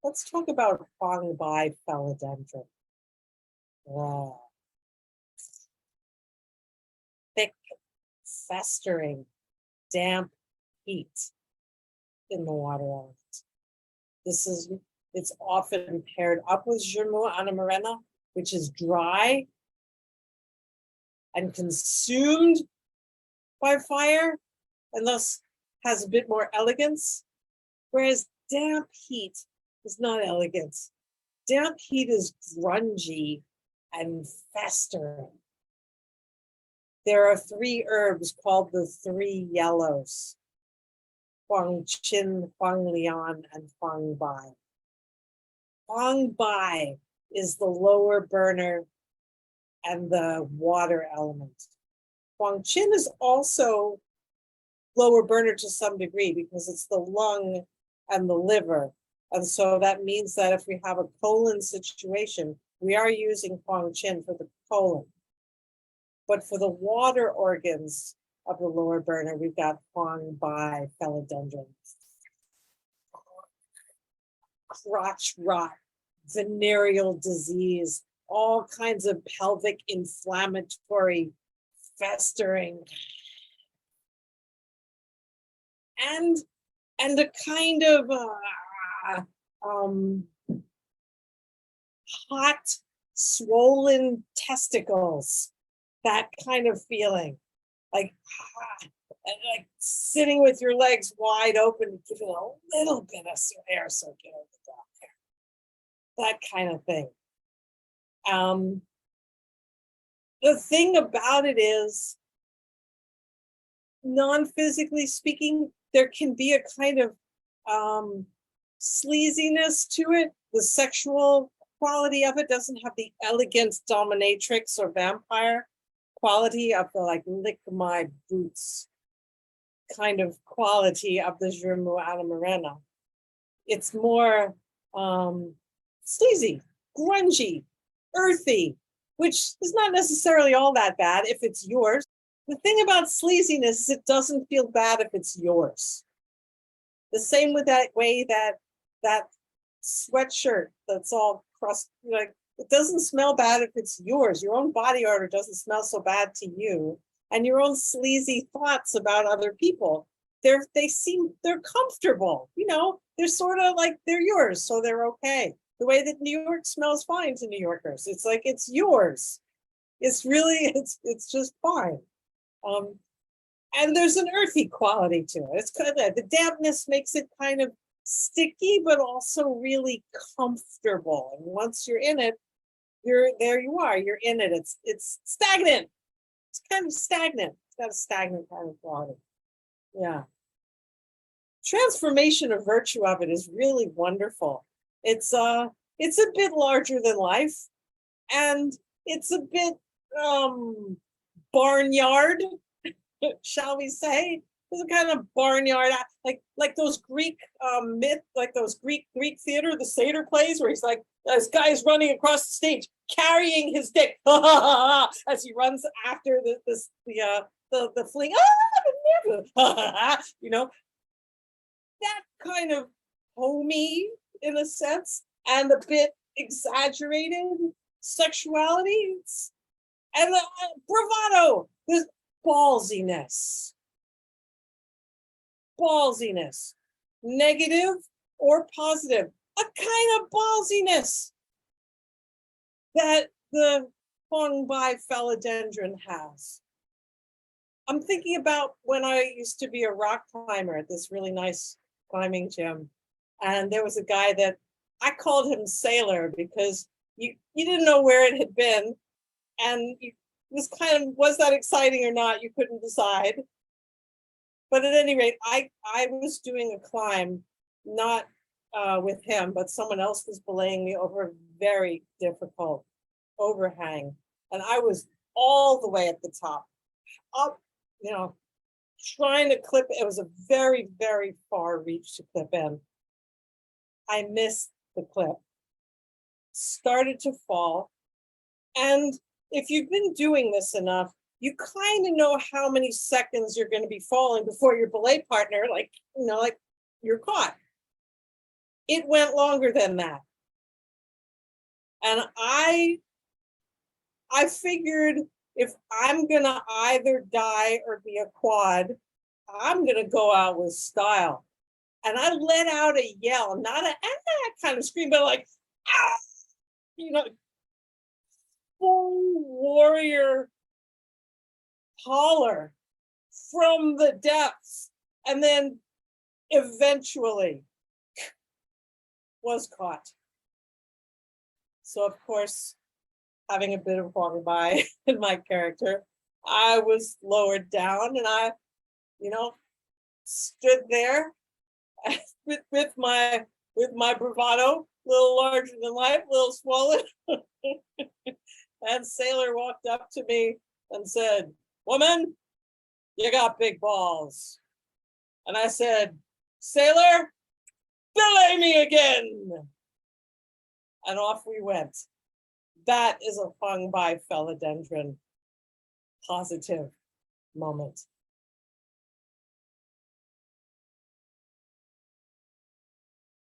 Let's talk about Huang Bai Phellodendron. Wow. Thick, festering, damp heat in the water element. It's often paired up with annemarrhena, which is dry and consumed by fire, and thus has a bit more elegance, whereas damp heat is not elegance. Damp heat is grungy and festering. There are three herbs called the three yellows: Huang Qin, Huang Lian, and Huang Bai. Huang Bai is the lower burner and the water element. Huang Qin is also lower burner to some degree because it's the lung and the liver. And so that means that if we have a colon situation, we are using Huang Qin for the colon. But for the water organs of the lower burner, we've got Huang Bai Phellodendron. Crotch rot, venereal disease, all kinds of pelvic inflammatory festering, and a kind of hot, swollen testicles, that kind of feeling, like sitting with your legs wide open, giving a little bit of air circulating down there, that kind of thing. The thing about it is, non-physically speaking, there can be a kind of sleaziness to it. The sexual quality of it doesn't have the elegance dominatrix or vampire quality of the like lick my boots kind of quality of the annemarrhena. It's more sleazy, grungy, earthy, which is not necessarily all that bad if it's yours. The thing about sleaziness is it doesn't feel bad if it's yours. The same with that way that sweatshirt that's all crusty, like it doesn't smell bad if it's yours. Your own body odor doesn't smell so bad to you. And your own sleazy thoughts about other people, they're comfortable, they're sort of like they're yours, so they're okay. The way that New York smells fine to New Yorkers. It's like it's yours. It's really, it's just fine. And there's an earthy quality to it. It's kind of, the dampness makes it kind of sticky, but also really comfortable. And once you're in it, there you are, you're in it. It's stagnant. It's kind of stagnant. It's got a stagnant kind of quality. Yeah. Transformation of virtue of it is really wonderful. It's a bit larger than life, and it's a bit barnyard, shall we say? It's a kind of barnyard, like those Greek myth, like those Greek theater, the satyr plays, where he's like, this guy's running across the stage carrying his dick as he runs after the fleeing, that kind of homey in a sense, and a bit exaggerated sexuality, and bravado, there's ballsiness, negative or positive, a kind of ballsiness that the Huang Bai Phellodendron has. I'm thinking about when I used to be a rock climber at this really nice climbing gym, and there was a guy that I called him Sailor because you didn't know where it had been, and it was was that exciting or not? You couldn't decide. But at any rate, I was doing a climb, not with him, but someone else was belaying me over a very difficult overhang, and I was all the way at the top, up, trying to clip. It was a very, very far reach to clip in. I missed the clip, started to fall, and if you've been doing this enough, you kind of know how many seconds you're going to be falling before your belay partner, like you're caught. It went longer than that. And I figured if I'm gonna either die or be a quad, I'm gonna go out with style. And I let out a yell, not a kind of scream, but like, ah, you know, full warrior holler from the depths. And then eventually was caught. So of course, having a bit of Huang Bai in my character, I was lowered down and I, stood there with my bravado, a little larger than life, a little swollen. And Sailor walked up to me and said, "Woman, you got big balls." And I said, "Sailor, belay me again." And off we went. That is a Huang Bai Phellodendron positive moment.